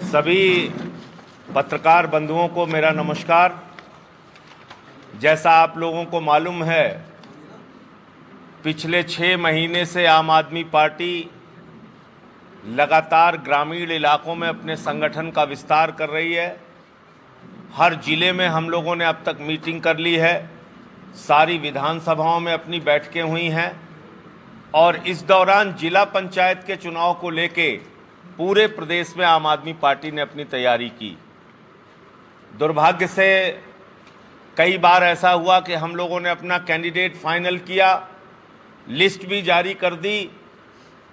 सभी पत्रकार बंधुओं को मेरा नमस्कार। जैसा आप लोगों को मालूम है, पिछले 6 महीने से आम आदमी पार्टी लगातार ग्रामीण इलाकों में अपने संगठन का विस्तार कर रही है। हर जिले में हम लोगों ने अब तक मीटिंग कर ली है, सारी विधानसभाओं में अपनी बैठकें हुई हैं और इस दौरान जिला पंचायत के चुनाव को लेके पूरे प्रदेश में आम आदमी पार्टी ने अपनी तैयारी की। दुर्भाग्य से कई बार ऐसा हुआ कि हम लोगों ने अपना कैंडिडेट फाइनल किया, लिस्ट भी जारी कर दी,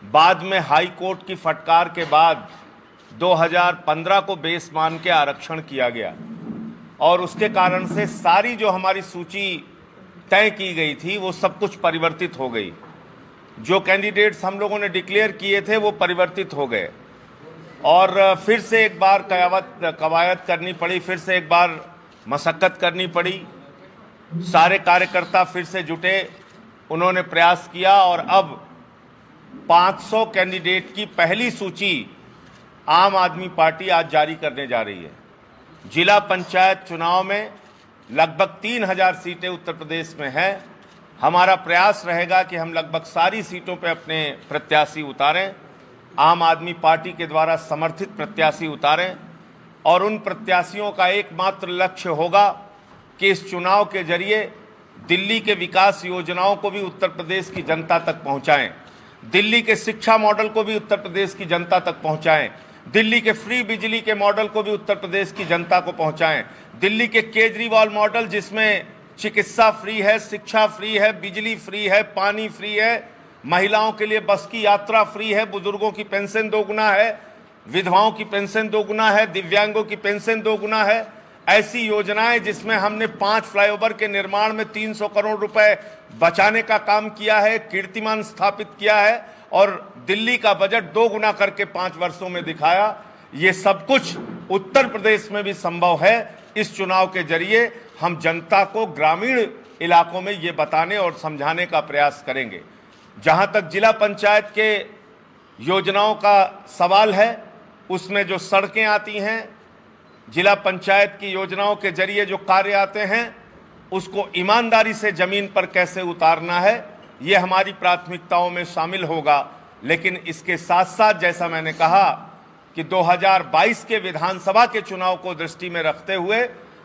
बाद में हाई कोर्ट की फटकार के बाद 2015 को बेस मान के आरक्षण किया गया और उसके कारण से सारी जो हमारी सूची तय की गई थी वो सब कुछ परिवर्तित हो गई। जो कैंडिडेट्स हम लोगों ने डिक्लेयर किए थे वो परिवर्तित हो गए और फिर से एक बार कवायद करनी पड़ी, फिर से एक बार मशक्कत करनी पड़ी। सारे कार्यकर्ता फिर से जुटे, उन्होंने प्रयास किया और अब 500 कैंडिडेट की पहली सूची आम आदमी पार्टी आज जारी करने जा रही है। जिला पंचायत चुनाव में लगभग 3000 सीटें उत्तर प्रदेश में हैं। हमारा प्रयास रहेगा कि हम लगभग सारी सीटों पर अपने प्रत्याशी उतारें, आम आदमी पार्टी के द्वारा समर्थित प्रत्याशी उतारें और उन प्रत्याशियों का एकमात्र लक्ष्य होगा कि इस चुनाव के जरिए दिल्ली के विकास योजनाओं को भी उत्तर प्रदेश की जनता तक पहुंचाएं, दिल्ली के शिक्षा मॉडल को भी उत्तर प्रदेश की जनता तक पहुंचाएं, दिल्ली के फ्री बिजली के मॉडल को भी उत्तर प्रदेश की जनता को पहुंचाएं, दिल्ली के केजरीवाल मॉडल जिसमें चिकित्सा फ्री है, शिक्षा फ्री है, बिजली फ्री है, पानी फ्री है, महिलाओं के लिए बस की यात्रा फ्री है, बुजुर्गों की पेंशन दोगुना है, विधवाओं की पेंशन दोगुना है, दिव्यांगों की पेंशन दोगुना है। ऐसी योजनाएं जिसमें हमने 5 फ्लाईओवर के निर्माण में 300 करोड़ रुपए बचाने का काम किया है, कीर्तिमान स्थापित किया है और दिल्ली का बजट 2 गुना करके 5 वर्षों में दिखाया। ये सब कुछ उत्तर प्रदेश में भी संभव है। इस चुनाव के जरिए हम जनता को ग्रामीण इलाकों में ये बताने और समझाने का प्रयास करेंगे। जहां तक जिला पंचायत के योजनाओं का सवाल है, उसमें जो सड़कें आती हैं, जिला पंचायत की योजनाओं के जरिए जो कार्य आते हैं, उसको ईमानदारी से जमीन पर कैसे उतारना है, ये हमारी प्राथमिकताओं में शामिल होगा। लेकिन इसके साथ साथ जैसा मैंने कहा कि 2022 के विधानसभा के चुनाव को दृष्टि में रखते हुए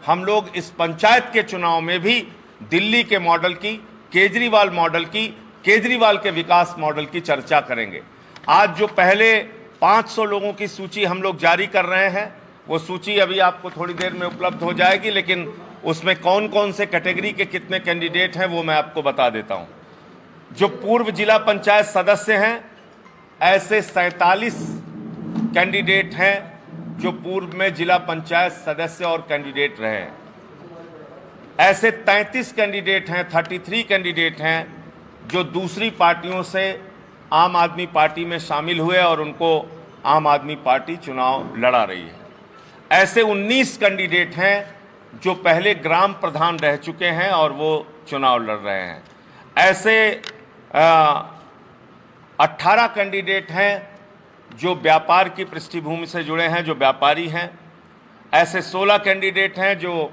हम लोग इस पंचायत के चुनाव में भी दिल्ली के मॉडल की, केजरीवाल मॉडल की, केजरीवाल के विकास मॉडल की चर्चा करेंगे। आज जो पहले 500 लोगों की सूची हम लोग जारी कर रहे हैं, वो सूची अभी आपको थोड़ी देर में उपलब्ध हो जाएगी, लेकिन उसमें कौन कौन से कैटेगरी के कितने कैंडिडेट हैं वो मैं आपको बता देता हूं। जो पूर्व जिला पंचायत सदस्य हैं, ऐसे 47 कैंडिडेट हैं जो पूर्व में जिला पंचायत सदस्य और कैंडिडेट रहे हैं। ऐसे 33 कैंडिडेट हैं, 33 कैंडिडेट हैं जो दूसरी पार्टियों से आम आदमी पार्टी में शामिल हुए और उनको आम आदमी पार्टी चुनाव लड़ा रही है। ऐसे 19 कैंडिडेट हैं जो पहले ग्राम प्रधान रह चुके हैं और वो चुनाव लड़ रहे हैं। ऐसे 18 कैंडिडेट हैं जो व्यापार की पृष्ठभूमि से जुड़े हैं, जो व्यापारी हैं। ऐसे 16 कैंडिडेट हैं जो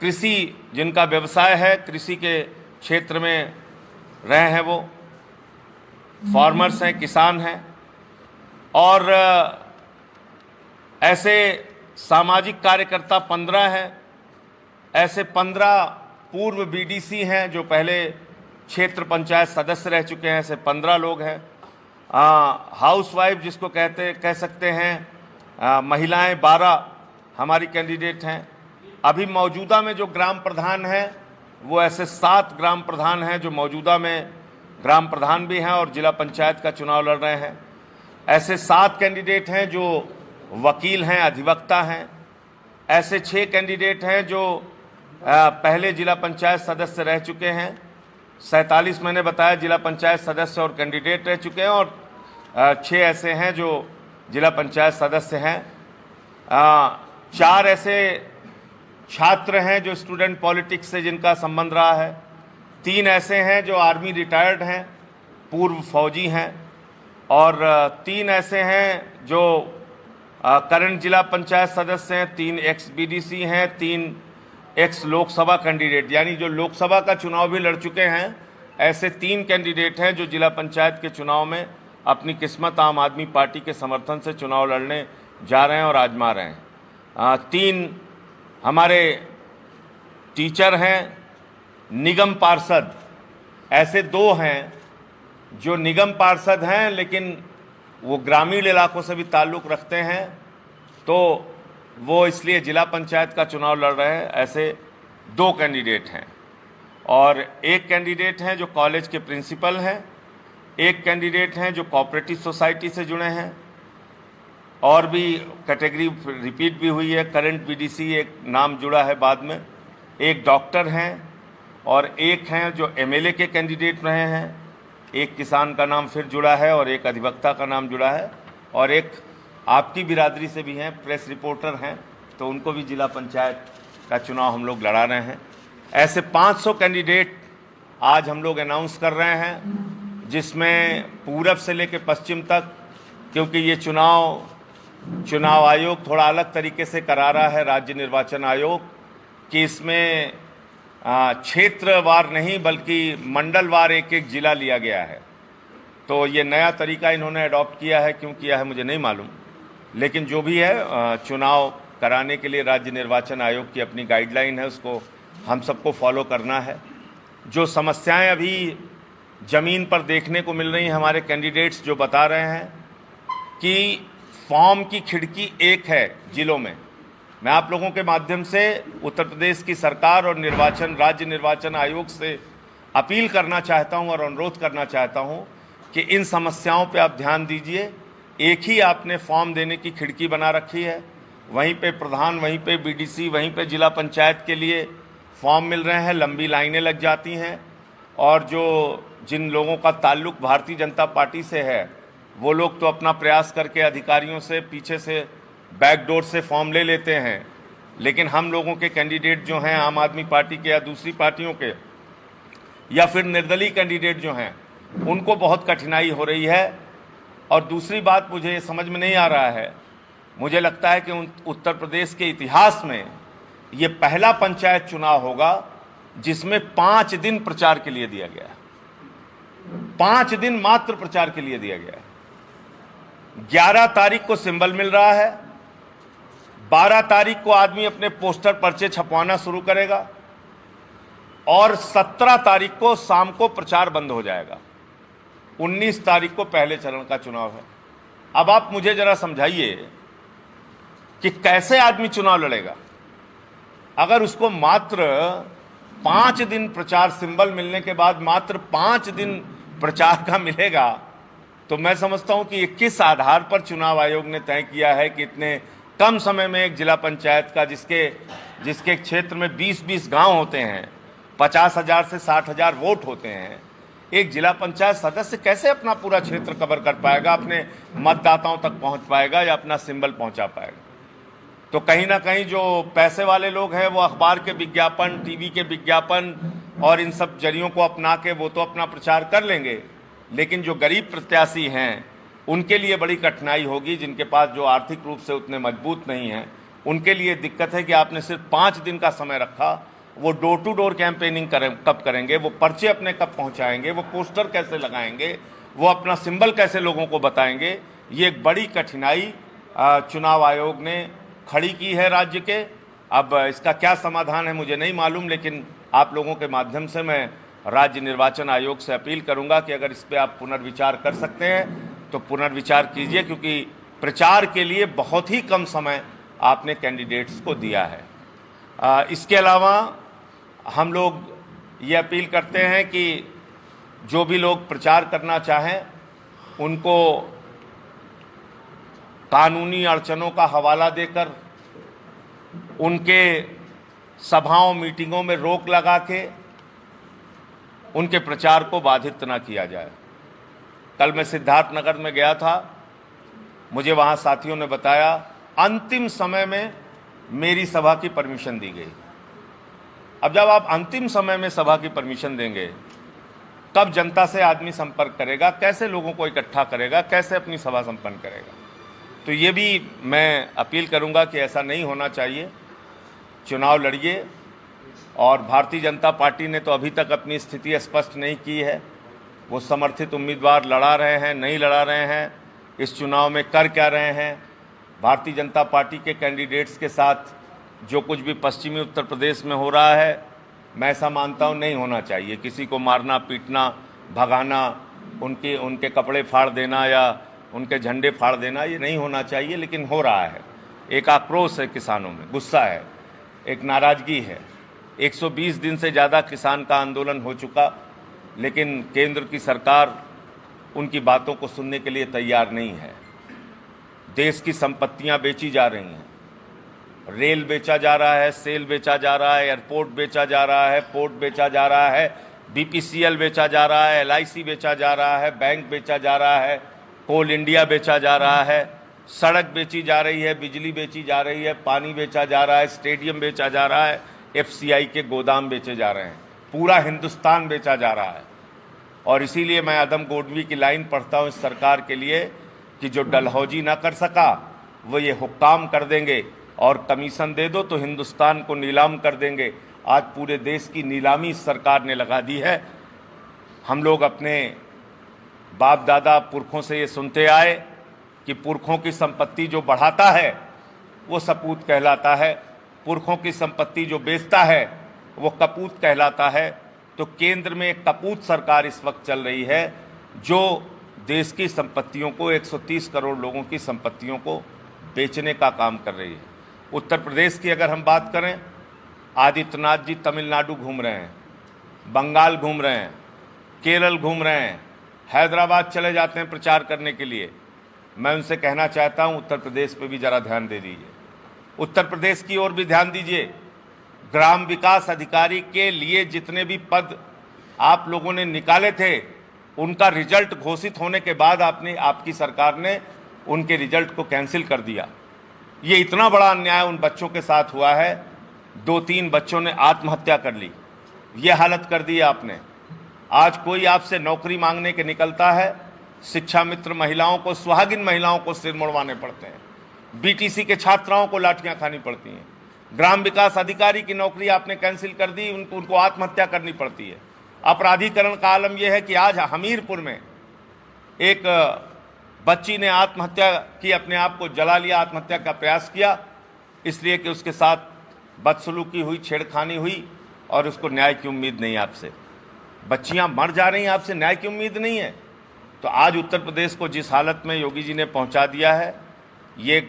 कृषि, जिनका व्यवसाय है, कृषि के क्षेत्र में रहे हैं, वो फार्मर्स हैं, किसान हैं। और ऐसे सामाजिक कार्यकर्ता 15 हैं। ऐसे 15 पूर्व बीडीसी हैं जो पहले क्षेत्र पंचायत सदस्य रह चुके हैं, ऐसे 15 लोग हैं। हाउसवाइफ जिसको कह सकते हैं, महिलाएं 12 हमारी कैंडिडेट हैं। अभी मौजूदा में जो ग्राम प्रधान हैं वो ऐसे 7 ग्राम प्रधान हैं जो मौजूदा में ग्राम प्रधान भी हैं और जिला पंचायत का चुनाव लड़ रहे हैं। ऐसे 7 कैंडिडेट हैं जो वकील हैं, अधिवक्ता हैं। ऐसे 6 कैंडिडेट हैं जो पहले जिला पंचायत सदस्य रह चुके हैं। 47 मैंने बताया जिला पंचायत सदस्य और कैंडिडेट रह चुके हैं और 6 ऐसे हैं जो जिला पंचायत सदस्य हैं। 4 ऐसे छात्र हैं जो स्टूडेंट पॉलिटिक्स से जिनका संबंध रहा है। 3 ऐसे हैं जो आर्मी रिटायर्ड हैं, पूर्व फौजी हैं और 3 ऐसे हैं जो करंट जिला पंचायत सदस्य हैं, 3 एक्स बीडीसी हैं, 3 एक्स लोकसभा कैंडिडेट, यानी जो लोकसभा का चुनाव भी लड़ चुके हैं। ऐसे 3 कैंडिडेट हैं जो जिला पंचायत के चुनाव में अपनी किस्मत आम आदमी पार्टी के समर्थन से चुनाव लड़ने जा रहे हैं और आजमा रहे हैं। 3 हमारे टीचर हैं, निगम पार्षद। ऐसे 2 हैं जो निगम पार्षद हैं लेकिन वो ग्रामीण इलाकों से भी ताल्लुक़ रखते हैं, तो वो इसलिए जिला पंचायत का चुनाव लड़ रहे हैं। ऐसे 2 कैंडिडेट हैं और 1 कैंडिडेट हैं जो कॉलेज के प्रिंसिपल हैं, 1 कैंडिडेट हैं जो कोऑपरेटिव सोसाइटी से जुड़े हैं, और भी कैटेगरी रिपीट भी हुई है। करंट बीडीसी एक नाम जुड़ा है बाद में, 1 डॉक्टर हैं और 1 हैं जो एमएलए के कैंडिडेट रहे हैं, 1 किसान का नाम फिर जुड़ा है और 1 अधिवक्ता का नाम जुड़ा है, और 1 आपकी बिरादरी से भी हैं, प्रेस रिपोर्टर हैं, तो उनको भी जिला पंचायत का चुनाव हम लोग लड़ा रहे हैं। ऐसे 500 कैंडिडेट आज हम लोग अनाउंस कर रहे हैं, जिसमें पूरब से लेकर पश्चिम तक, क्योंकि ये चुनाव आयोग थोड़ा अलग तरीके से करा रहा है, राज्य निर्वाचन आयोग, कि इसमें क्षेत्रवार नहीं बल्कि मंडलवार एक जिला लिया गया है। तो ये नया तरीका इन्होंने अडॉप्ट किया है, क्यों किया है मुझे नहीं मालूम, लेकिन जो भी है चुनाव कराने के लिए राज्य निर्वाचन आयोग की अपनी गाइडलाइन है, उसको हम सबको फॉलो करना है। जो समस्याएं अभी ज़मीन पर देखने को मिल रही हैं, हमारे कैंडिडेट्स जो बता रहे हैं कि फॉर्म की खिड़की एक है जिलों में। मैं आप लोगों के माध्यम से उत्तर प्रदेश की सरकार और राज्य निर्वाचन आयोग से अपील करना चाहता हूं और अनुरोध करना चाहता हूं कि इन समस्याओं पे आप ध्यान दीजिए। एक ही आपने फॉर्म देने की खिड़की बना रखी है, वहीं पे प्रधान, वहीं पे बीडीसी, वहीं पे जिला पंचायत के लिए फॉर्म मिल रहे हैं, लंबी लाइनें लग जाती हैं, और जिन लोगों का ताल्लुक भारतीय जनता पार्टी से है वो लोग तो अपना प्रयास करके अधिकारियों से पीछे से बैकडोर से फॉर्म ले लेते हैं, लेकिन हम लोगों के कैंडिडेट जो हैं आम आदमी पार्टी के या दूसरी पार्टियों के या फिर निर्दलीय कैंडिडेट जो हैं, उनको बहुत कठिनाई हो रही है। और दूसरी बात मुझे समझ में नहीं आ रहा है, मुझे लगता है कि उत्तर प्रदेश के इतिहास में ये पहला पंचायत चुनाव होगा जिसमें 5 दिन प्रचार के लिए दिया गया है। 5 दिन मात्र प्रचार के लिए दिया गया है। 11 तारीख को सिंबल मिल रहा है, 12 तारीख को आदमी अपने पोस्टर पर्चे छपवाना शुरू करेगा और 17 तारीख को शाम को प्रचार बंद हो जाएगा। 19 तारीख को पहले चरण का चुनाव है। अब आप मुझे जरा समझाइए कि कैसे आदमी चुनाव लड़ेगा अगर उसको मात्र 5 दिन प्रचार, सिंबल मिलने के बाद मात्र 5 दिन प्रचार का मिलेगा। तो मैं समझता हूं कि ये किस आधार पर चुनाव आयोग ने तय किया है कि इतने कम समय में एक जिला पंचायत का, जिसके क्षेत्र में 20-20 गांव होते हैं, 50,000 से 60,000 वोट होते हैं, एक जिला पंचायत सदस्य कैसे अपना पूरा क्षेत्र कवर कर पाएगा, अपने मतदाताओं तक पहुंच पाएगा या अपना सिंबल पहुंचा पाएगा। तो कहीं ना कहीं जो पैसे वाले लोग हैं वो अखबार के विज्ञापन, टीवी के विज्ञापन और इन सब जरियों को अपना के वो तो अपना प्रचार कर लेंगे, लेकिन जो गरीब प्रत्याशी हैं उनके लिए बड़ी कठिनाई होगी। जिनके पास जो आर्थिक रूप से उतने मजबूत नहीं हैं, उनके लिए दिक्कत है कि आपने सिर्फ 5 दिन का समय रखा। वो डोर टू डोर कैंपेनिंग कब करेंगे, वो पर्चे अपने कब पहुंचाएंगे, वो पोस्टर कैसे लगाएंगे, वो अपना सिंबल कैसे लोगों को बताएंगे। ये एक बड़ी कठिनाई चुनाव आयोग ने खड़ी की है राज्य के। अब इसका क्या समाधान है मुझे नहीं मालूम, लेकिन आप लोगों के माध्यम से मैं राज्य निर्वाचन आयोग से अपील करूंगा कि अगर इस पर आप पुनर्विचार कर सकते हैं तो पुनर्विचार कीजिए, क्योंकि प्रचार के लिए बहुत ही कम समय आपने कैंडिडेट्स को दिया है। इसके अलावा हम लोग ये अपील करते हैं कि जो भी लोग प्रचार करना चाहें उनको कानूनी अड़चनों का हवाला देकर उनके सभाओं, मीटिंगों में रोक लगा के उनके प्रचार को बाधित न किया जाए। कल मैं सिद्धार्थनगर में गया था, मुझे वहाँ साथियों ने बताया अंतिम समय में मेरी सभा की परमिशन दी गई। अब जब आप अंतिम समय में सभा की परमिशन देंगे कब जनता से आदमी संपर्क करेगा, कैसे लोगों को इकट्ठा करेगा, कैसे अपनी सभा संपन्न करेगा। तो ये भी मैं अपील करूंगा कि ऐसा नहीं होना चाहिए। चुनाव लड़िए। और भारतीय जनता पार्टी ने तो अभी तक अपनी स्थिति स्पष्ट नहीं की है। वो समर्थित उम्मीदवार लड़ा रहे हैं, नहीं लड़ा रहे हैं, इस चुनाव में कर क्या रहे हैं। भारतीय जनता पार्टी के कैंडिडेट्स के साथ जो कुछ भी पश्चिमी उत्तर प्रदेश में हो रहा है, मैं ऐसा मानता हूँ नहीं होना चाहिए। किसी को मारना, पीटना, भगाना, उनके कपड़े फाड़ देना या उनके झंडे फाड़ देना, ये नहीं होना चाहिए, लेकिन हो रहा है। एक आक्रोश है किसानों में, गुस्सा है, एक नाराज़गी है। 120 दिन से ज़्यादा किसान का आंदोलन हो चुका, लेकिन केंद्र की सरकार उनकी बातों को सुनने के लिए तैयार नहीं है। देश की संपत्तियां बेची जा रही हैं, रेल बेचा जा रहा है, सेल बेचा जा रहा है, एयरपोर्ट बेचा जा रहा है, पोर्ट बेचा जा रहा है, BPCL बेचा जा रहा है, LIC बेचा जा रहा है, बैंक बेचा जा रहा है, कोल इंडिया बेचा जा रहा है, सड़क बेची जा रही है, बिजली बेची जा रही है, पानी बेचा जा रहा है, स्टेडियम बेचा जा रहा है, FCI के गोदाम बेचे जा रहे हैं, पूरा हिंदुस्तान बेचा जा रहा है। और इसीलिए मैं आदम गोडवी की लाइन पढ़ता हूँ इस सरकार के लिए कि जो डलहौजी ना कर सका वो ये हुक्काम कर देंगे, और कमीशन दे दो तो हिंदुस्तान को नीलाम कर देंगे। आज पूरे देश की नीलामी इस सरकार ने लगा दी है। हम लोग अपने बाप दादा पुरखों से ये सुनते आए कि पुरखों की संपत्ति जो बढ़ाता है वो सपूत कहलाता है, पुरखों की संपत्ति जो बेचता है वो कपूत कहलाता है। तो केंद्र में एक कपूत सरकार इस वक्त चल रही है जो देश की संपत्तियों को, 130 करोड़ लोगों की संपत्तियों को बेचने का काम कर रही है। उत्तर प्रदेश की अगर हम बात करें, आदित्यनाथ जी तमिलनाडु घूम रहे हैं, बंगाल घूम रहे हैं, केरल घूम रहे हैं, हैदराबाद चले जाते हैं प्रचार करने के लिए। मैं उनसे कहना चाहता हूं उत्तर प्रदेश पे भी ज़रा ध्यान दे दीजिए, उत्तर प्रदेश की ओर भी ध्यान दीजिए। ग्राम विकास अधिकारी के लिए जितने भी पद आप लोगों ने निकाले थे, उनका रिजल्ट घोषित होने के बाद आपकी सरकार ने उनके रिजल्ट को कैंसिल कर दिया। ये इतना बड़ा अन्याय उन बच्चों के साथ हुआ है। 2-3 बच्चों ने आत्महत्या कर ली, ये हालत कर दी आपने। आज कोई आपसे नौकरी मांगने के निकलता है, शिक्षा मित्र महिलाओं को, सुहागिन महिलाओं को सिर मुड़वाने पड़ते हैं, BTC के छात्राओं को लाठियां खानी पड़ती हैं। ग्राम विकास अधिकारी की नौकरी आपने कैंसिल कर दी, उनको आत्महत्या करनी पड़ती है। अपराधीकरण का आलम यह है कि आज हमीरपुर में एक बच्ची ने आत्महत्या की, अपने आप को जला लिया, आत्महत्या का प्रयास किया, इसलिए कि उसके साथ बदसलूकी हुई, छेड़खानी हुई, और उसको न्याय की उम्मीद नहीं आपसे। बच्चियां मर जा रही हैं, आपसे न्याय की उम्मीद नहीं है। तो आज उत्तर प्रदेश को जिस हालत में योगी जी ने पहुंचा दिया है, ये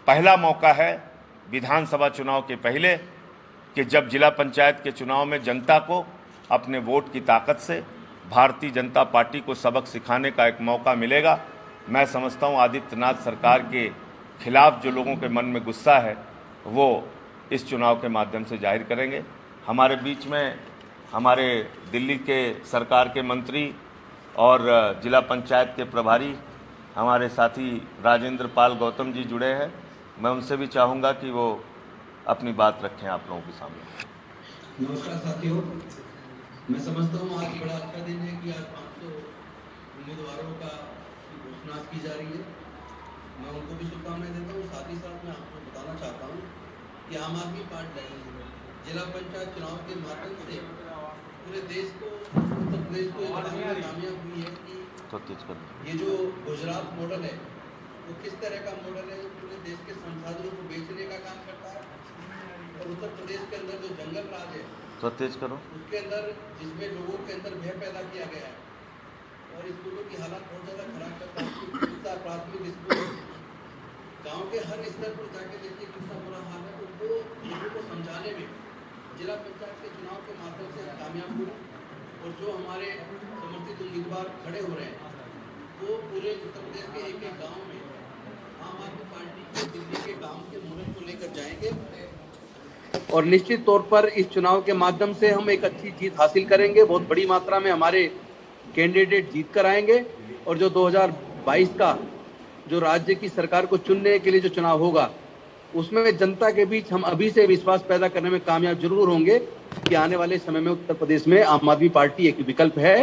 पहला मौका है विधानसभा चुनाव के पहले कि जब जिला पंचायत के चुनाव में जनता को अपने वोट की ताकत से भारतीय जनता पार्टी को सबक सिखाने का एक मौका मिलेगा। मैं समझता हूं आदित्यनाथ सरकार के खिलाफ जो लोगों के मन में गुस्सा है वो इस चुनाव के माध्यम से जाहिर करेंगे। हमारे बीच में हमारे दिल्ली के सरकार के मंत्री और जिला पंचायत के प्रभारी हमारे साथी राजेंद्र पाल गौतम जी जुड़े हैं। मैं उनसे भी चाहूँगा कि वो अपनी बात रखें आप लोगों के सामने। नमस्कार साथियों, मैं समझता हूँ आज बड़ा अच्छा दिन है कि आज 500 उम्मीदवारों का घोषणा की जा रही है। मैं उनको भी शुभकामनाएं देता हूँ। साथ ही साथ मैं आपको बताना चाहता हूँ कि आम आदमी पार्टी जिला पंचायत चुनाव के माध्यम से पूरे देश को, उत्तर प्रदेश को कामयाब हुई है कि ये जो गुजरात मॉडल है वो किस तरह का मॉडल है, पूरे देश के संसाधनों को बेचने का काम करता है। और उत्तर प्रदेश के अंदर जो जंगल राज है उसके अंदर, जिसमें लोगों के अंदर भय पैदा किया गया है और स्कूलों की हालत बहुत ज़्यादा खराब करता है। प्राथमिक स्कूल गांव के हर स्तर पर जाके देखिए कितना बुरा हाल है। उनको लोगों को समझाने में जिला पंचायत के चुनाव के माध्यम से कामयाब हुए और जो हमारे समर्थित उम्मीदवार खड़े हो रहे हैं वो पूरे उत्तर प्रदेश के एक गाँव में आम आदमी पार्टी के दिल्ली के गाँव के मॉडल को लेकर जाएंगे और निश्चित तौर पर इस चुनाव के माध्यम से हम एक अच्छी जीत हासिल करेंगे। बहुत बड़ी मात्रा में हमारे कैंडिडेट जीत कर आएंगे और जो 2022 का जो राज्य की सरकार को चुनने के लिए जो चुनाव होगा उसमें जनता के बीच हम अभी से विश्वास पैदा करने में कामयाब जरूर होंगे कि आने वाले समय में उत्तर प्रदेश में आम आदमी पार्टी एक विकल्प है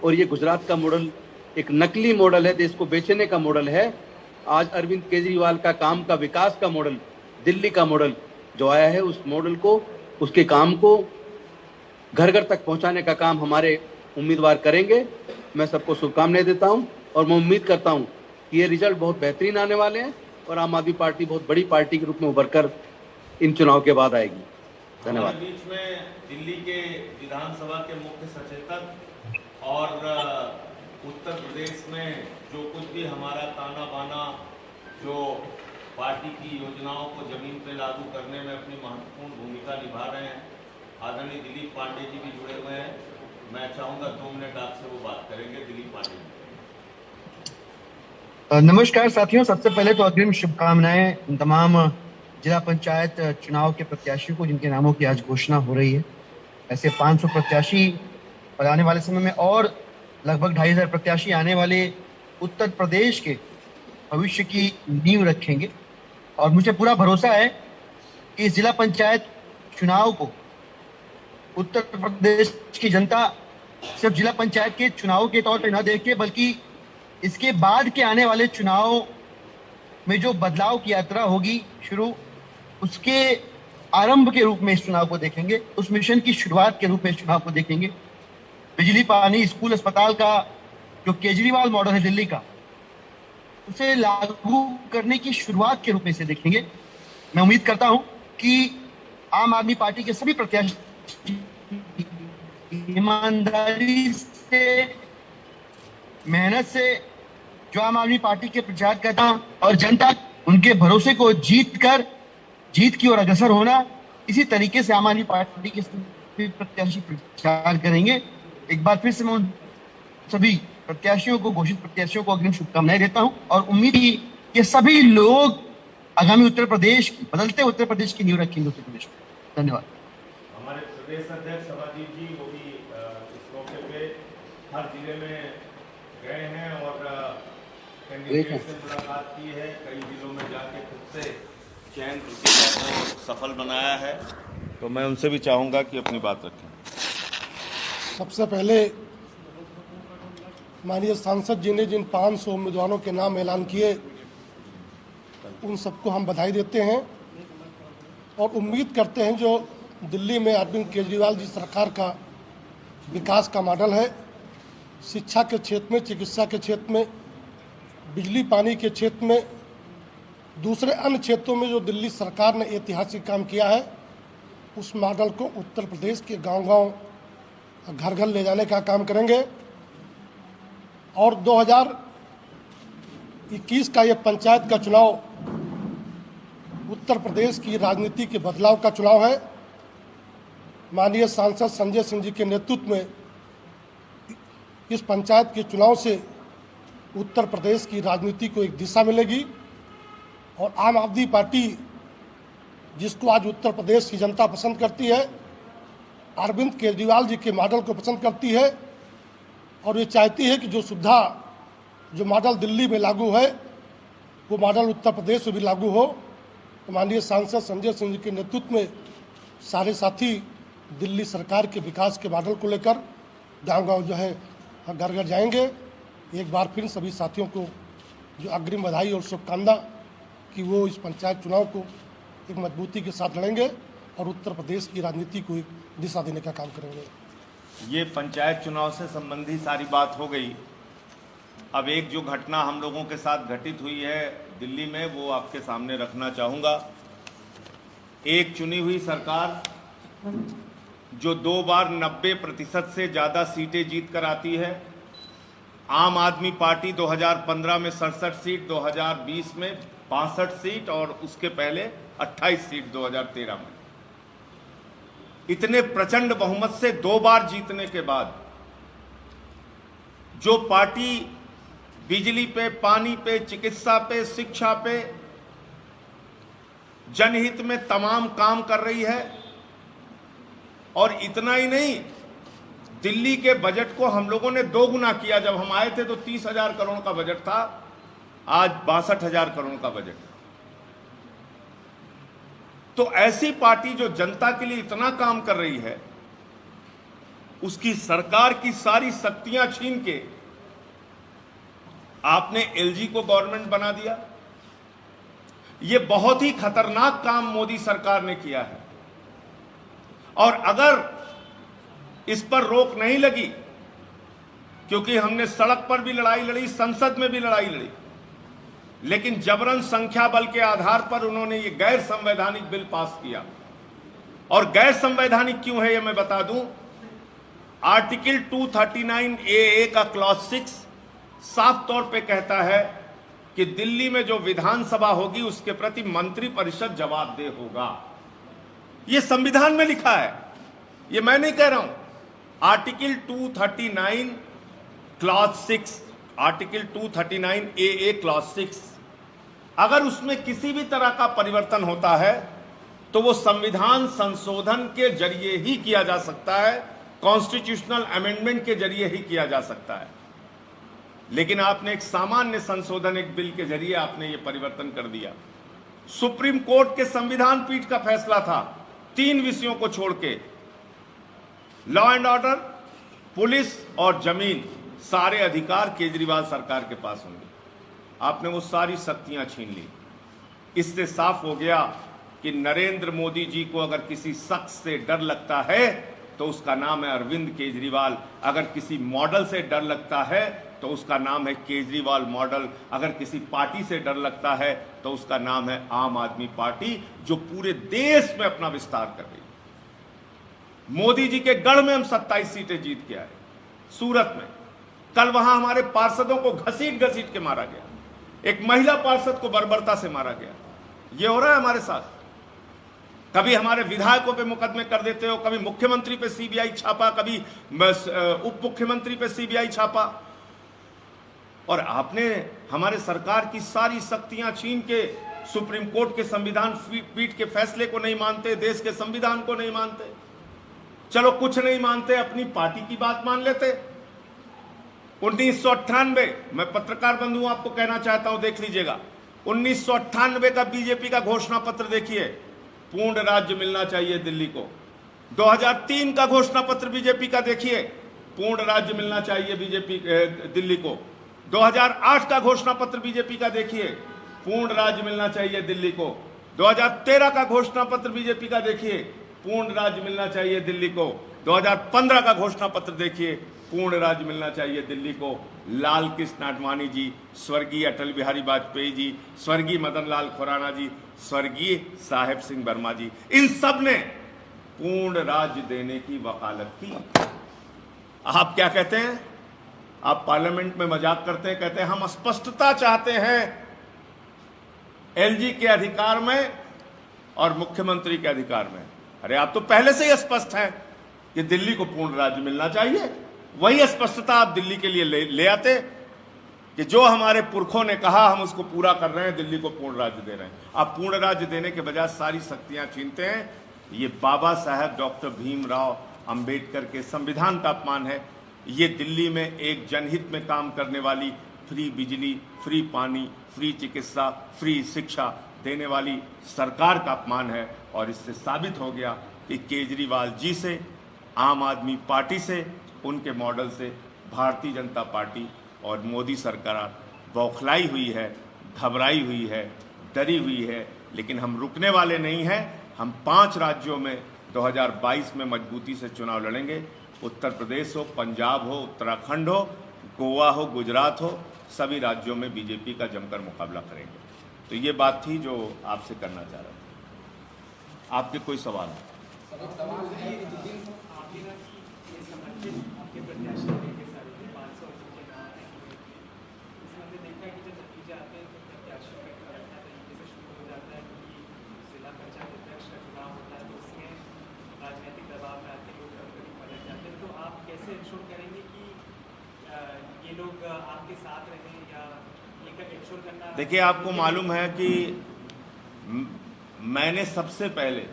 और ये गुजरात का मॉडल एक नकली मॉडल है, देश को बेचने का मॉडल है। आज अरविंद केजरीवाल का काम का विकास का मॉडल, दिल्ली का मॉडल जो आया है, उस मॉडल को, उसके काम को घर घर तक पहुंचाने का काम हमारे उम्मीदवार करेंगे। मैं सबको शुभकामनाएं देता हूं और मैं उम्मीद करता हूं कि ये रिजल्ट बहुत बेहतरीन आने वाले हैं और आम आदमी पार्टी बहुत बड़ी पार्टी के रूप में उभर कर इन चुनाव के बाद आएगी। धन्यवाद। बीच में दिल्ली के विधानसभा के मुख्य सचेतक और उत्तर प्रदेश में जो कुछ भी हमारा ताना बाना, जो पार्टी की योजनाओं को जमीन पे लागू करने में अपनी महत्वपूर्ण भूमिका निभा रहे हैं, आदरणीय दिलीप पांडे जी भी जुड़े हुए हैं। मैं चाहूंगा 2 मिनट आपसे वो बात करेंगे। दिलीप पांडे जी। नमस्कार साथियों, सबसे पहले तो अग्रिम शुभकामनाएं तमाम जिला पंचायत चुनाव के प्रत्याशियों को जिनके नामों की आज घोषणा हो रही है। ऐसे 500 प्रत्याशी और आने वाले समय में और लगभग 2500 प्रत्याशी आने वाले उत्तर प्रदेश के भविष्य की नींव रखेंगे और मुझे पूरा भरोसा है कि इस जिला पंचायत चुनाव को उत्तर प्रदेश की जनता सिर्फ जिला पंचायत के चुनाव के तौर पर न देखे, बल्कि इसके बाद के आने वाले चुनाव में जो बदलाव की यात्रा होगी शुरू, उसके आरंभ के रूप में इस चुनाव को देखेंगे, उस मिशन की शुरुआत के रूप में इस चुनाव को देखेंगे। बिजली, पानी, स्कूल, अस्पताल का जो केजरीवाल मॉडल है दिल्ली का, उसे लागू करने की शुरुआत के रूप में इसे देखेंगे। मैं उम्मीद करता हूं कि आम आदमी पार्टी के सभी प्रत्याशी ईमानदारी से, मेहनत से, जो आम आदमी पार्टी के प्रचार करता और जनता उनके भरोसे को जीत की ओर अग्रसर होना, इसी तरीके से आम आदमी पार्टी के सभी प्रत्याशी प्रचार करेंगे। एक बार फिर से मैं उन सभी प्रत्याशियों को, घोषित प्रत्याशियों को अग्रिम शुभकामनाएं देता हूं और उम्मीद है कि सभी लोग आगामी उत्तर प्रदेश, बदलते उत्तर प्रदेश की नींव रखेंगे उत्तर प्रदेश में। धन्यवाद। हमारे प्रदेश अध्यक्ष सभाजीत जी वो भी इस मौके पे हर जिले में गए हैं और कैंडिडेट से मुलाकात की है, कई जिलों में जाके खुद से चयन प्रक्रिया को सफल बनाया है। तो मैं उनसे भी चाहूँगा कि अपनी बात रखें। सबसे पहले माननीय सांसद जी ने जिन 500 उम्मीदवारों के नाम ऐलान किए, उन सबको हम बधाई देते हैं और उम्मीद करते हैं जो दिल्ली में अरविंद केजरीवाल जी सरकार का विकास का मॉडल है, शिक्षा के क्षेत्र में, चिकित्सा के क्षेत्र में, बिजली पानी के क्षेत्र में, दूसरे अन्य क्षेत्रों में जो दिल्ली सरकार ने ऐतिहासिक काम किया है, उस मॉडल को उत्तर प्रदेश के गांव-गांव, घर-घर ले जाने का काम करेंगे। और 2021 का ये पंचायत का चुनाव उत्तर प्रदेश की राजनीति के बदलाव का चुनाव है। माननीय सांसद संजय सिंह जी के नेतृत्व में इस पंचायत के चुनाव से उत्तर प्रदेश की राजनीति को एक दिशा मिलेगी और आम आदमी पार्टी, जिसको आज उत्तर प्रदेश की जनता पसंद करती है, अरविंद केजरीवाल जी के मॉडल को पसंद करती है और ये चाहती है कि जो सुविधा, जो मॉडल दिल्ली में लागू है, वो मॉडल उत्तर प्रदेश में भी लागू हो। तो माननीय सांसद संजय सिंह जी के नेतृत्व में सारे साथी दिल्ली सरकार के विकास के मॉडल को लेकर गांव-गांव जो है घर घर जाएंगे। एक बार फिर सभी साथियों को जो अग्रिम बधाई और शुभकामना कि वो इस पंचायत चुनाव को एक मजबूती के साथ लड़ेंगे और उत्तर प्रदेश की राजनीति को एक दिशा देने का काम करेंगे। ये पंचायत चुनाव से संबंधी सारी बात हो गई। अब एक जो घटना हम लोगों के साथ घटित हुई है दिल्ली में, वो आपके सामने रखना चाहूँगा। एक चुनी हुई सरकार जो 2 बार 90% से ज़्यादा सीटें जीत कर आती है। आम आदमी पार्टी 2015 में 67 सीट, 2020 में 65 सीट और उसके पहले 28 सीट 2013 में। इतने प्रचंड बहुमत से 2 बार जीतने के बाद जो पार्टी बिजली पे, पानी पे, चिकित्सा पे, शिक्षा पे, जनहित में तमाम काम कर रही है, और इतना ही नहीं, दिल्ली के बजट को हम लोगों ने 2 गुना किया। जब हम आए थे तो 30,000 करोड़ का बजट था, आज 62,000 करोड़ का बजट है। तो ऐसी पार्टी जो जनता के लिए इतना काम कर रही है, उसकी सरकार की सारी शक्तियां छीन के आपने एलजी को गवर्नमेंट बना दिया। यह बहुत ही खतरनाक काम मोदी सरकार ने किया है, और अगर इस पर रोक नहीं लगी, क्योंकि हमने सड़क पर भी लड़ाई लड़ी, संसद में भी लड़ाई लड़ी, लेकिन जबरन संख्या बल के आधार पर उन्होंने ये गैर संवैधानिक बिल पास किया। और गैर संवैधानिक क्यों है यह मैं बता दूं। आर्टिकल 239 AA का क्लॉज 6 साफ तौर पे कहता है कि दिल्ली में जो विधानसभा होगी उसके प्रति मंत्रिपरिषद जवाबदेह होगा। यह संविधान में लिखा है, यह मैं नहीं कह रहा हूं। Article 239 clause 6, article 239 AA clause 6, अगर उसमें किसी भी तरह का परिवर्तन होता है तो वो संविधान संशोधन के जरिए ही किया जा सकता है, कॉन्स्टिट्यूशनल अमेंडमेंट के जरिए ही किया जा सकता है। लेकिन आपने एक सामान्य संशोधन, एक बिल के जरिए आपने ये परिवर्तन कर दिया। सुप्रीम कोर्ट के संविधान पीठ का फैसला था, 3 विषयों को छोड़ के, लॉ एंड ऑर्डर, पुलिस और जमीन, सारे अधिकार केजरीवाल सरकार के पास होंगे। आपने वो सारी शक्तियां छीन ली। इससे साफ हो गया कि नरेंद्र मोदी जी को अगर किसी शख्स से डर लगता है तो उसका नाम है अरविंद केजरीवाल। अगर किसी मॉडल से डर लगता है तो उसका नाम है केजरीवाल मॉडल। अगर किसी पार्टी से डर लगता है तो उसका नाम है आम आदमी पार्टी, जो पूरे देश में अपना विस्तार कर रही है। मोदी जी के गढ़ में हम 27 सीटें जीत के आए। सूरत में कल वहां हमारे पार्षदों को घसीट घसीट के मारा गया, एक महिला पार्षद को बर्बरता से मारा गया। यह हो रहा है हमारे साथ। कभी हमारे विधायकों पे मुकदमे कर देते हो, कभी मुख्यमंत्री पे सीबीआई छापा, कभी उप मुख्यमंत्री पे सीबीआई छापा, और आपने हमारे सरकार की सारी शक्तियां छीन के सुप्रीम कोर्ट के संविधान पीठ के फैसले को नहीं मानते, देश के संविधान को नहीं मानते। चलो कुछ नहीं मानते, अपनी पार्टी की बात मान लेते। 1998, मैं पत्रकार बंधु आपको कहना चाहता हूं, देख लीजिएगा, 1998 का बीजेपी का घोषणा पत्र देखिए, पूर्ण राज्य मिलना चाहिए दिल्ली को। 2003 का घोषणा पत्र बीजेपी का देखिए, पूर्ण राज्य मिलना चाहिए बीजेपी दिल्ली को। 2008 का घोषणा पत्र बीजेपी का देखिए, पूर्ण राज्य मिलना चाहिए दिल्ली को। 2013 का घोषणा पत्र बीजेपी का देखिए, पूर्ण राज्य मिलना चाहिए दिल्ली को। 2015 का घोषणा पत्र देखिए, पूर्ण राज्य मिलना चाहिए दिल्ली को। लाल कृष्ण आडवाणी जी, स्वर्गीय अटल बिहारी वाजपेयी जी, स्वर्गीय मदन लाल खुराना जी, स्वर्गीय साहेब सिंह वर्मा जी, इन सब ने पूर्ण राज्य देने की वकालत की। आप क्या कहते हैं? आप पार्लियामेंट में मजाक करते हैं, कहते हैं हम स्पष्टता चाहते हैं एलजी के अधिकार में और मुख्यमंत्री के अधिकार में। अरे आप तो पहले से ही स्पष्ट हैं कि दिल्ली को पूर्ण राज्य मिलना चाहिए। वही स्पष्टता आप दिल्ली के लिए ले आते कि जो हमारे पुरखों ने कहा हम उसको पूरा कर रहे हैं, दिल्ली को पूर्ण राज्य दे रहे हैं। आप पूर्ण राज्य देने के बजाय सारी शक्तियां छीनते हैं। ये बाबा साहब डॉक्टर भीमराव अंबेडकर के संविधान का अपमान है। ये दिल्ली में एक जनहित में काम करने वाली, फ्री बिजली, फ्री पानी, फ्री चिकित्सा, फ्री शिक्षा देने वाली सरकार का अपमान है। और इससे साबित हो गया कि केजरीवाल जी से, आम आदमी पार्टी से, उनके मॉडल से भारतीय जनता पार्टी और मोदी सरकार बौखलाई हुई है, घबराई हुई है, डरी हुई है। लेकिन हम रुकने वाले नहीं हैं। हम 5 राज्यों में 2022 में मजबूती से चुनाव लड़ेंगे। उत्तर प्रदेश हो, पंजाब हो, उत्तराखंड हो, गोवा हो, गुजरात हो, सभी राज्यों में बीजेपी का जमकर मुकाबला करेंगे। तो ये बात थी जो आपसे करना चाह रहा था। आपके कोई सवाल है? देखिए, आपको मालूम है कि मैंने सबसे पहले,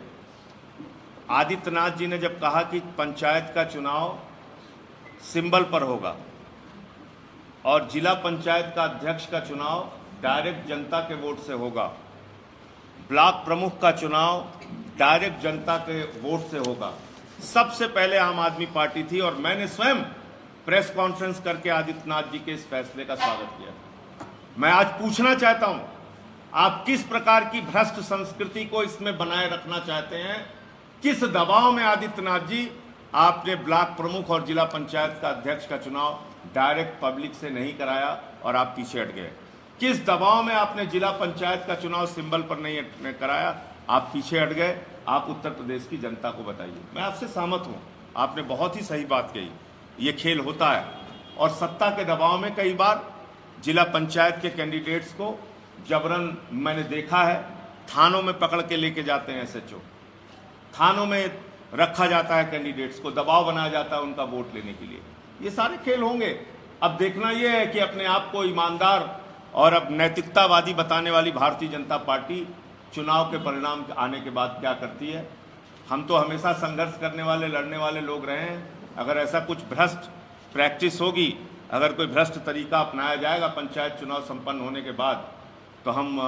आदित्यनाथ जी ने जब कहा कि पंचायत का चुनाव सिंबल पर होगा और जिला पंचायत का अध्यक्ष का चुनाव डायरेक्ट जनता के वोट से होगा, ब्लॉक प्रमुख का चुनाव डायरेक्ट जनता के वोट से होगा, सबसे पहले आम आदमी पार्टी थी और मैंने स्वयं प्रेस कॉन्फ्रेंस करके आदित्यनाथ जी के इस फैसले का स्वागत किया। मैं आज पूछना चाहता हूं, आप किस प्रकार की भ्रष्ट संस्कृति को इसमें बनाए रखना चाहते हैं? किस दबाव में आदित्यनाथ जी आपने ब्लॉक प्रमुख और जिला पंचायत का अध्यक्ष का चुनाव डायरेक्ट पब्लिक से नहीं कराया और आप पीछे हट गए? किस दबाव में आपने जिला पंचायत का चुनाव सिंबल पर नहीं कराया, आप पीछे हट गए? आप उत्तर प्रदेश की जनता को बताइए। मैं आपसे सहमत हूं, आपने बहुत ही सही बात कही, ये खेल होता है और सत्ता के दबाव में कई बार जिला पंचायत के कैंडिडेट्स को जबरन मैंने देखा है, थानों में पकड़ के लेके जाते हैं एसएचओ, थानों में रखा जाता है कैंडिडेट्स को, दबाव बनाया जाता है उनका वोट लेने के लिए। ये सारे खेल होंगे। अब देखना यह है कि अपने आप को ईमानदार और अब नैतिकतावादी बताने वाली भारतीय जनता पार्टी चुनाव के परिणाम आने के बाद क्या करती है। हम तो हमेशा संघर्ष करने वाले, लड़ने वाले लोग रहे हैं। अगर ऐसा कुछ भ्रष्ट प्रैक्टिस होगी, अगर कोई भ्रष्ट तरीका अपनाया जाएगा पंचायत चुनाव संपन्न होने के बाद, तो हम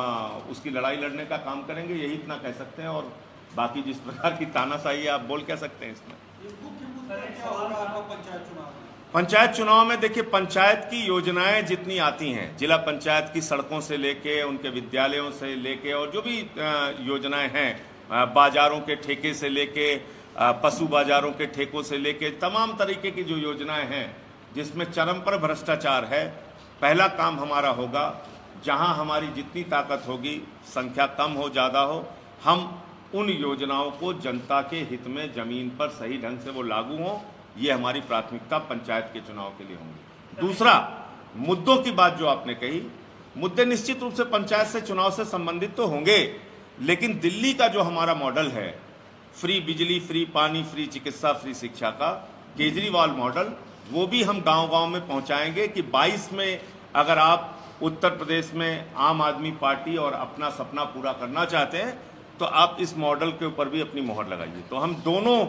उसकी लड़ाई लड़ने का काम करेंगे, यही इतना कह सकते हैं। और बाकी जिस प्रकार की तानाशाही है, आप बोल क्या सकते हैं इसमें। पंचायत चुनाव में देखिए, पंचायत की योजनाएं जितनी आती हैं, जिला पंचायत की सड़कों से लेके, उनके विद्यालयों से लेके, और जो भी योजनाएं हैं, बाजारों के ठेके से लेके, पशु बाजारों के ठेकों से लेके, तमाम तरीके की जो योजनाएं हैं जिसमें चरम पर भ्रष्टाचार है, पहला काम हमारा होगा, जहां हमारी जितनी ताकत होगी, संख्या कम हो ज़्यादा हो, हम उन योजनाओं को जनता के हित में ज़मीन पर सही ढंग से वो लागू हों, ये हमारी प्राथमिकता पंचायत के चुनाव के लिए होंगी। दूसरा, मुद्दों की बात जो आपने कही, मुद्दे निश्चित रूप से पंचायत से चुनाव से संबंधित तो होंगे, लेकिन दिल्ली का जो हमारा मॉडल है, फ्री बिजली, फ्री पानी, फ्री चिकित्सा, फ्री शिक्षा का केजरीवाल मॉडल, वो भी हम गांव-गांव में पहुंचाएंगे कि 22 में अगर आप उत्तर प्रदेश में आम आदमी पार्टी और अपना सपना पूरा करना चाहते हैं, तो आप इस मॉडल के ऊपर भी अपनी मोहर लगाइए। तो हम दोनों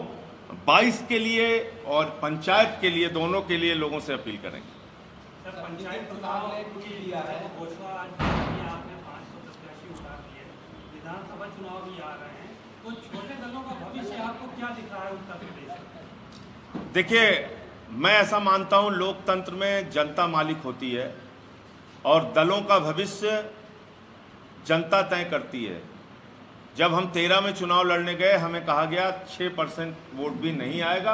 22 के लिए और पंचायत के लिए, दोनों के लिए लोगों से अपील करेंगे। सर, पंचायत चुनाव ने कुछ लिया है, घोषणा आपने 500 प्रत्याशी उतार दिए, विधानसभा चुनाव भी आ रहे हैं, तो छोटे दलों का भविष्य आपको क्या दिख रहा है उत्तर प्रदेश में? देखिए, मैं ऐसा मानता हूं, लोकतंत्र में जनता मालिक होती है और दलों का भविष्य जनता तय करती है। जब हम 13 में चुनाव लड़ने गए, हमें कहा गया 6% वोट भी नहीं आएगा,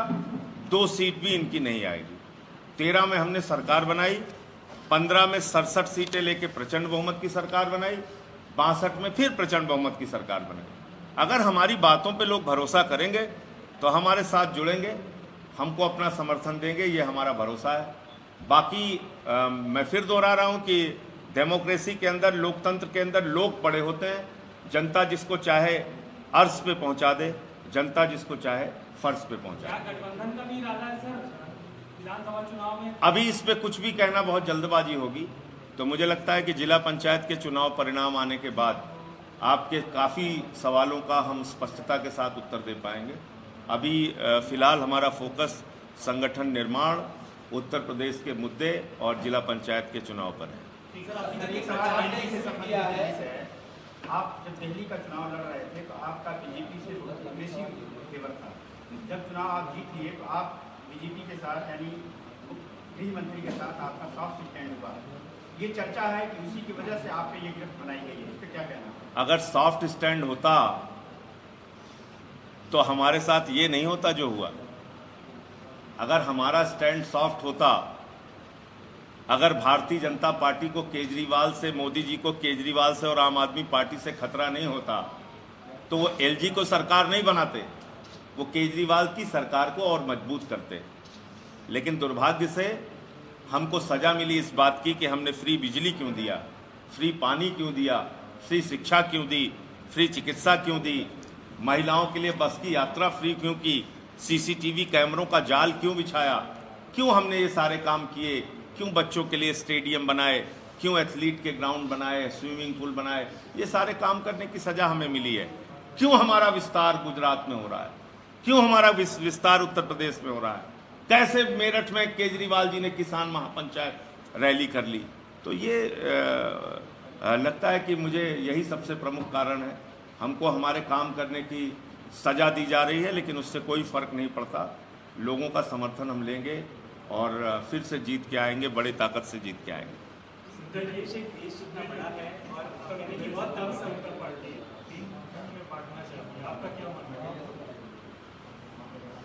2 सीट भी इनकी नहीं आएगी। 13 में हमने सरकार बनाई, 15 में 67 सीटें लेके प्रचंड बहुमत की सरकार बनाई, 62 में फिर प्रचंड बहुमत की सरकार बनाई। अगर हमारी बातों पे लोग भरोसा करेंगे तो हमारे साथ जुड़ेंगे, हमको अपना समर्थन देंगे, ये हमारा भरोसा है। बाकी मैं फिर दोहरा रहा हूँ कि डेमोक्रेसी के अंदर, लोकतंत्र के अंदर लोग बड़े होते हैं। जनता जिसको चाहे अर्श पे पहुंचा दे, जनता जिसको चाहे फर्श पे पहुंचा दे। गठबंधन का भी इरादा है सर विधानसभा चुनाव में? अभी इस पे कुछ भी कहना बहुत जल्दबाजी होगी। तो मुझे लगता है कि जिला पंचायत के चुनाव परिणाम आने के बाद आपके काफ़ी सवालों का हम स्पष्टता के साथ उत्तर दे पाएंगे। अभी फिलहाल हमारा फोकस संगठन निर्माण, उत्तर प्रदेश के मुद्दे और जिला पंचायत के चुनाव पर है। आप जब दिल्ली का चुनाव लड़ रहे थे तो आपका बीजेपी से अग्रेसिव फेवर था। जब चुनाव आप जीत लिए तो आप बीजेपी के साथ, यानी गृह मंत्री के साथ आपका सॉफ्ट स्टैंड हुआ। ये चर्चा है कि उसी की वजह से आप पे ये गिरफ्त बनाई गई है, इस पर क्या कहना? अगर सॉफ्ट स्टैंड होता तो हमारे साथ ये नहीं होता जो हुआ। अगर हमारा स्टैंड सॉफ्ट होता, अगर भारतीय जनता पार्टी को केजरीवाल से, मोदी जी को केजरीवाल से और आम आदमी पार्टी से खतरा नहीं होता, तो वो एलजी को सरकार नहीं बनाते, वो केजरीवाल की सरकार को और मजबूत करते। लेकिन दुर्भाग्य से हमको सज़ा मिली इस बात की कि हमने फ्री बिजली क्यों दिया, फ्री पानी क्यों दिया, फ्री शिक्षा क्यों दी, फ्री चिकित्सा क्यों दी, महिलाओं के लिए बस की यात्रा फ्री क्यों की, सीसीटीवी कैमरों का जाल क्यों बिछाया, क्यों हमने ये सारे काम किए, क्यों बच्चों के लिए स्टेडियम बनाए, क्यों एथलीट के ग्राउंड बनाए, स्विमिंग पूल बनाए। ये सारे काम करने की सज़ा हमें मिली है। क्यों हमारा विस्तार गुजरात में हो रहा है, क्यों हमारा विस्तार उत्तर प्रदेश में हो रहा है, कैसे मेरठ में केजरीवाल जी ने किसान महापंचायत रैली कर ली। तो ये लगता है कि मुझे यही सबसे प्रमुख कारण है। हमको हमारे काम करने की सजा दी जा रही है, लेकिन उससे कोई फर्क नहीं पड़ता। लोगों का समर्थन हम लेंगे और फिर से जीत के आएंगे, बड़ी ताकत से जीत के आएंगे। देश इतना बड़ा है और कहने की बहुत कम समय पर पार्टी तीन भाग में बांटना चाहती है, आपका क्या मानना है?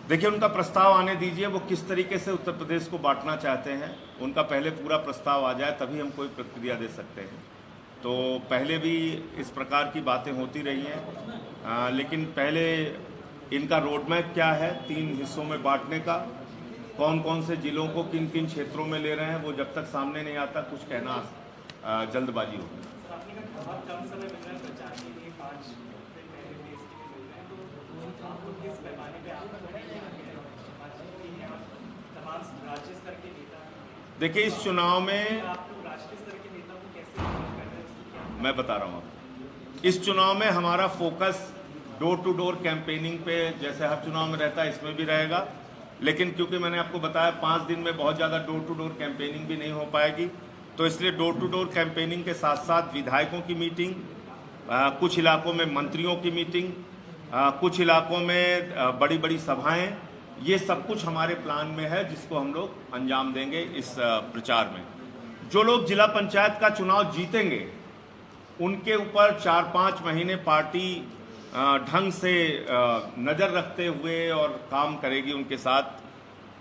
देखिए, उनका प्रस्ताव आने दीजिए, वो किस तरीके से उत्तर प्रदेश को बांटना चाहते हैं, उनका पहले पूरा प्रस्ताव आ जाए तभी हम कोई प्रतिक्रिया दे सकते हैं। तो पहले भी इस प्रकार की बातें होती रही हैं, लेकिन पहले इनका रोडमैप क्या है 3 हिस्सों में बांटने का, कौन कौन से जिलों को किन किन क्षेत्रों में ले रहे हैं, वो जब तक सामने नहीं आता कुछ कहना जल्दबाजी होगी। आपने कहा बहुत कम समय मिल रहा है प्रचार के लिए, 5 दिन पहले देश के लिए मिल रहे हैं, तो आपको किस पैमाने पे आपका तमाम राज्य स्तर के नेता, देखिए, इस चुनाव में आप लोग राष्ट्रीय स्तर के नेता को कैसे कर रहे हैं उसकी क्या? मैं बता रहा हूँ आपको, इस चुनाव में हमारा focus door to door campaigning पे जैसे हर चुनाव में रहता है इसमें भी रहेगा, लेकिन क्योंकि मैंने आपको बताया 5 दिन में बहुत ज़्यादा डोर टू डोर कैंपेनिंग भी नहीं हो पाएगी, तो इसलिए डोर टू डोर कैंपेनिंग के साथ साथ विधायकों की मीटिंग, कुछ इलाकों में मंत्रियों की मीटिंग, कुछ इलाकों में बड़ी बड़ी सभाएं, ये सब कुछ हमारे प्लान में है जिसको हम लोग अंजाम देंगे इस प्रचार में। जो लोग जिला पंचायत का चुनाव जीतेंगे उनके ऊपर 4-5 महीने पार्टी ढंग से नज़र रखते हुए और काम करेगी उनके साथ।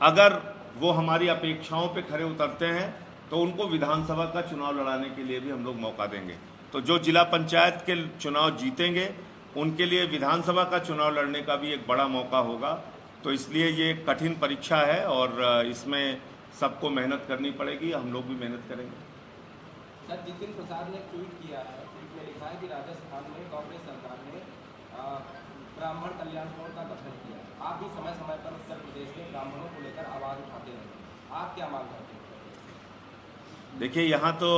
अगर वो हमारी अपेक्षाओं पे खरे उतरते हैं तो उनको विधानसभा का चुनाव लड़ाने के लिए भी हम लोग मौका देंगे। तो जो जिला पंचायत के चुनाव जीतेंगे उनके लिए विधानसभा का चुनाव लड़ने का भी एक बड़ा मौका होगा। तो इसलिए ये कठिन परीक्षा है और इसमें सबको मेहनत करनी पड़ेगी, हम लोग भी मेहनत करेंगे। सर, जितिन प्रसाद ने ट्वीट किया है, ट्वीट में लिखा है कि राजस्थान में कांग्रेस सरकार ने ब्राह्मण कल्याण बोर्ड का गठन किया। आप भी समय समय पर उत्तर प्रदेश में ब्राह्मणों को लेकर आवाज उठाते हैं, आप क्या मांग करते हैं? देखिए, यहाँ तो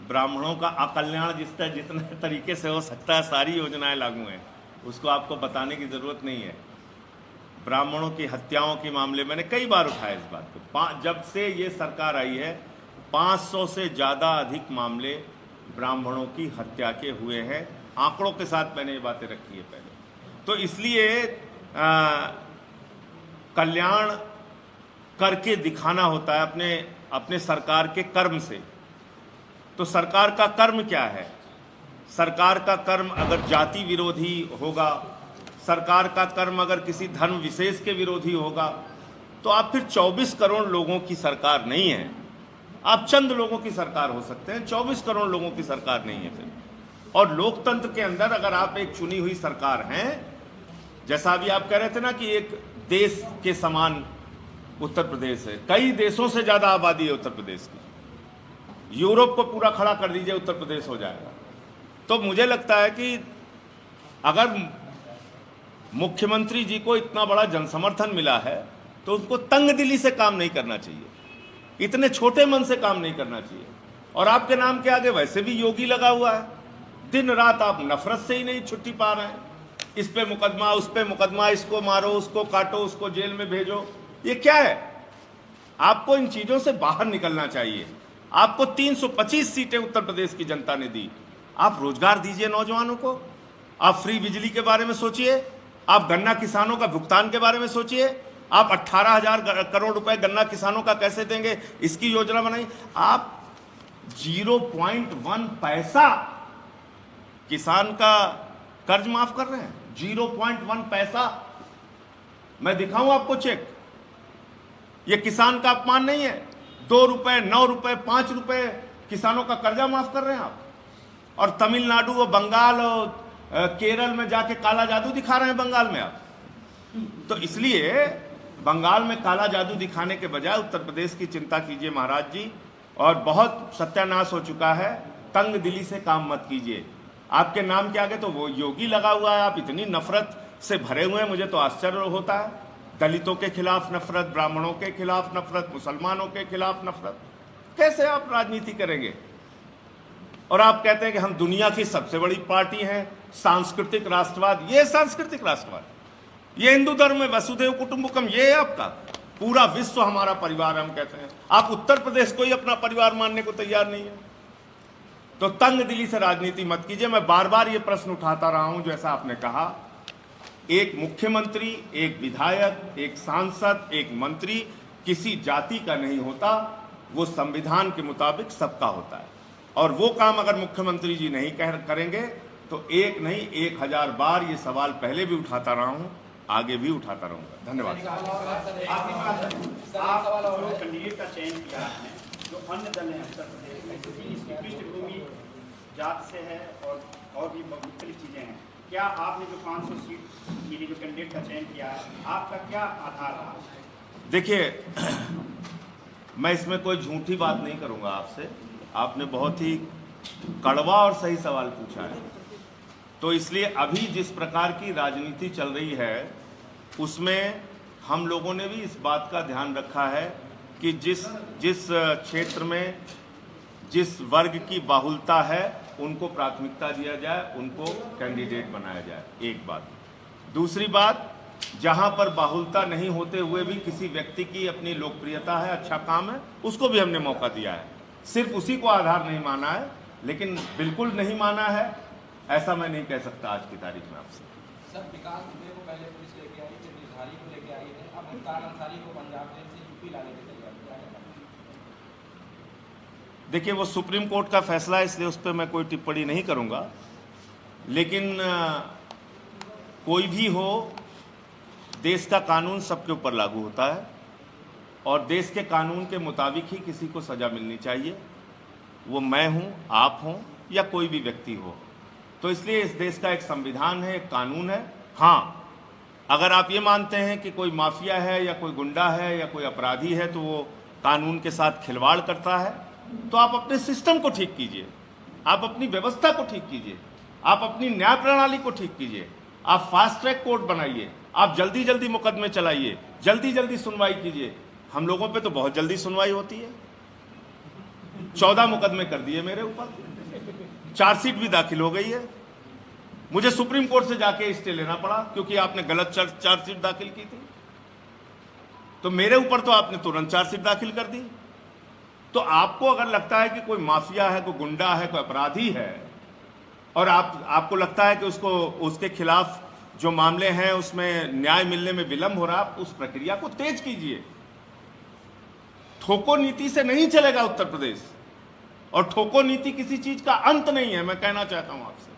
ब्राह्मणों का अकल्याण जितने तरीके से हो सकता है सारी योजनाएं लागू हैं, उसको आपको बताने की ज़रूरत नहीं है। ब्राह्मणों की हत्याओं के मामले मैंने कई बार उठाया इस बात को। जब से ये सरकार आई है 500 से ज़्यादा अधिक मामले ब्राह्मणों की हत्या के हुए हैं, आंकड़ों के साथ मैंने ये बातें रखी है पहले। तो इसलिए कल्याण करके दिखाना होता है अपने सरकार के कर्म से। तो सरकार का कर्म क्या है? सरकार का कर्म अगर जाति विरोधी होगा, सरकार का कर्म अगर किसी धर्म विशेष के विरोधी होगा, तो आप फिर 24 करोड़ लोगों की सरकार नहीं है, आप चंद लोगों की सरकार हो सकते हैं, 24 करोड़ लोगों की सरकार नहीं है फिर। और लोकतंत्र के अंदर अगर आप एक चुनी हुई सरकार हैं, जैसा अभी आप कह रहे थे ना कि एक देश के समान उत्तर प्रदेश है, कई देशों से ज्यादा आबादी है उत्तर प्रदेश की, यूरोप को पूरा खड़ा कर दीजिए उत्तर प्रदेश हो जाएगा। तो मुझे लगता है कि अगर मुख्यमंत्री जी को इतना बड़ा जनसमर्थन मिला है तो उनको तंगदिली से काम नहीं करना चाहिए, इतने छोटे मन से काम नहीं करना चाहिए। और आपके नाम के आगे वैसे भी योगी लगा हुआ है, दिन रात आप नफरत से ही नहीं छुट्टी पा रहे हैं, इस पे मुकदमा उस पे मुकदमा, इसको मारो उसको काटो उसको जेल में भेजो, ये क्या है? आपको इन चीजों से बाहर निकलना चाहिए। आपको 325 सीटें उत्तर प्रदेश की जनता ने दी, आप रोजगार दीजिए नौजवानों को, आप फ्री बिजली के बारे में सोचिए, आप गन्ना किसानों का भुगतान के बारे में सोचिए, आप 18,000 करोड़ रुपए गन्ना किसानों का कैसे देंगे इसकी योजना बनाई। आप 0.1 पैसा किसान का कर्ज माफ कर रहे हैं, 0.1 पैसा। मैं दिखाऊं आपको चेक, ये किसान का अपमान नहीं है। 2 रुपए 9 रुपए 5 रुपए किसानों का कर्जा माफ कर रहे हैं आप, और तमिलनाडु और बंगाल और केरल में जाके काला जादू दिखा रहे हैं बंगाल में आप। तो इसलिए बंगाल में काला जादू दिखाने के बजाय उत्तर प्रदेश की चिंता कीजिए महाराज जी, और बहुत सत्यानाश हो चुका है, तंग दिली से काम मत कीजिए। आपके नाम के आगे तो वो योगी लगा हुआ है, आप इतनी नफरत से भरे हुए हैं, मुझे तो आश्चर्य होता है। दलितों के खिलाफ नफरत, ब्राह्मणों के खिलाफ नफरत, मुसलमानों के खिलाफ नफरत, कैसे आप राजनीति करेंगे? और आप कहते हैं कि हम दुनिया की सबसे बड़ी पार्टी हैं, सांस्कृतिक राष्ट्रवाद। ये सांस्कृतिक राष्ट्रवाद, ये हिंदू धर्म में वसुधैव कुटुंबकम, ये है आपका, पूरा विश्व हमारा परिवार हम कहते हैं। आप उत्तर प्रदेश को ही अपना परिवार मानने को तैयार नहीं है। तो तंग दिली से राजनीति मत कीजिए। मैं बार बार ये प्रश्न उठाता रहा हूं, जैसा आपने कहा एक मुख्यमंत्री, एक विधायक, एक सांसद, एक मंत्री किसी जाति का नहीं होता, वो संविधान के मुताबिक सबका होता है। और वो काम अगर मुख्यमंत्री जी नहीं करेंगे तो एक नहीं 1000 बार ये सवाल पहले भी उठाता रहा हूं, आगे भी उठाता रहूंगा। धन्यवाद। आप जो कैंडिडेट का चयन किया है, जो अन्य दल हैं उत्तर प्रदेश में, क्योंकि इसकी पृष्ठभूमि जात से है और भी मुख्तलिफ चीजें हैं, क्या आपने जो 500 सीट के लिए जो कैंडिडेट का चयन किया है, आपका क्या आधार रहा? देखिए, मैं इसमें कोई झूठी बात नहीं करूंगा आपसे। आपने बहुत ही कड़वा और सही सवाल पूछा है। तो इसलिए अभी जिस प्रकार की राजनीति चल रही है उसमें हम लोगों ने भी इस बात का ध्यान रखा है कि जिस क्षेत्र में जिस वर्ग की बाहुलता है उनको प्राथमिकता दिया जाए, उनको कैंडिडेट बनाया जाए। एक बात। दूसरी बात, जहां पर बाहुलता नहीं होते हुए भी किसी व्यक्ति की अपनी लोकप्रियता है, अच्छा काम है, उसको भी हमने मौका दिया है। सिर्फ उसी को आधार नहीं माना है, लेकिन बिल्कुल नहीं माना है ऐसा मैं नहीं कह सकता आज की तारीख में आपसे। सर, विकास दुबे को पहले पुलिस लेके आई, फिर निर्धारी को लेके आई है, अब मुख्तार अंसारी को पंजाब जेल से यूपी लाने की तैयारी है। देखिए, वो सुप्रीम कोर्ट का फैसला है, इसलिए उस पर मैं कोई टिप्पणी नहीं करूंगा। लेकिन कोई भी हो, देश का कानून सबके ऊपर लागू होता है और देश के कानून के मुताबिक ही किसी को सजा मिलनी चाहिए, वो मैं हूं, आप हों या कोई भी व्यक्ति हो। तो इसलिए इस देश का एक संविधान है, एक कानून है। हाँ, अगर आप ये मानते हैं कि कोई माफिया है या कोई गुंडा है या कोई अपराधी है तो वो कानून के साथ खिलवाड़ करता है, तो आप अपने सिस्टम को ठीक कीजिए, आप अपनी व्यवस्था को ठीक कीजिए, आप अपनी न्याय प्रणाली को ठीक कीजिए, आप फास्ट ट्रैक कोर्ट बनाइए, आप जल्दी जल्दी मुकदमे चलाइए, जल्दी जल्दी सुनवाई कीजिए। हम लोगों पे तो बहुत जल्दी सुनवाई होती है। 14 मुकदमे कर दिए मेरे ऊपर, चार्जशीट भी दाखिल हो गई है। मुझे सुप्रीम कोर्ट से जाके स्टे लेना पड़ा क्योंकि आपने गलत चार्जशीट दाखिल की थी। तो मेरे ऊपर तो आपने तुरंत चार्जशीट दाखिल कर दी। तो आपको अगर लगता है कि कोई माफिया है, कोई गुंडा है, कोई अपराधी है और आपको लगता है कि उसके खिलाफ जो मामले हैं उसमें न्याय मिलने में विलंब हो रहा, आप उस प्रक्रिया को तेज कीजिए। ठोको नीति से नहीं चलेगा उत्तर प्रदेश, और ठोको नीति किसी चीज का अंत नहीं है। मैं कहना चाहता हूं आपसे,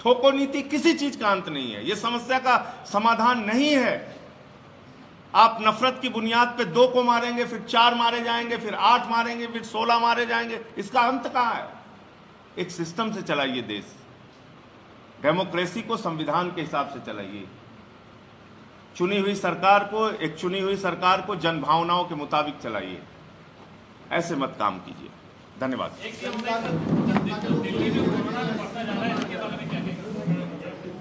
ठोको नीति किसी चीज का अंत नहीं है, यह समस्या का समाधान नहीं है। आप नफरत की बुनियाद पे 2 को मारेंगे, फिर 4 मारे जाएंगे, फिर 8 मारेंगे, फिर 16 मारे जाएंगे, इसका अंत कहां है? एक सिस्टम से चलाइए देश, डेमोक्रेसी को संविधान के हिसाब से चलाइए। चुनी हुई सरकार को जनभावनाओं के मुताबिक चलाइए, ऐसे मत काम कीजिए। धन्यवाद।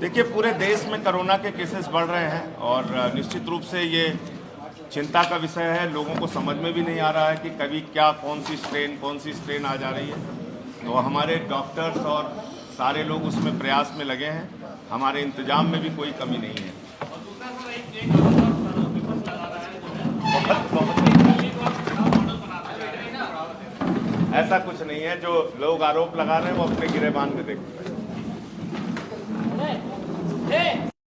देखिए, पूरे देश में कोरोना के केसेस बढ़ रहे हैं और निश्चित रूप से ये चिंता का विषय है। लोगों को समझ में भी नहीं आ रहा है कि कभी क्या कौन सी स्ट्रेन आ जा रही है। तो हमारे डॉक्टर्स और सारे लोग उसमें प्रयास में लगे हैं। हमारे इंतजाम में भी कोई कमी नहीं है। ऐसा कुछ नहीं है। जो लोग आरोप लगा रहे हैं वो अपने गिरेबान में देखते हैं।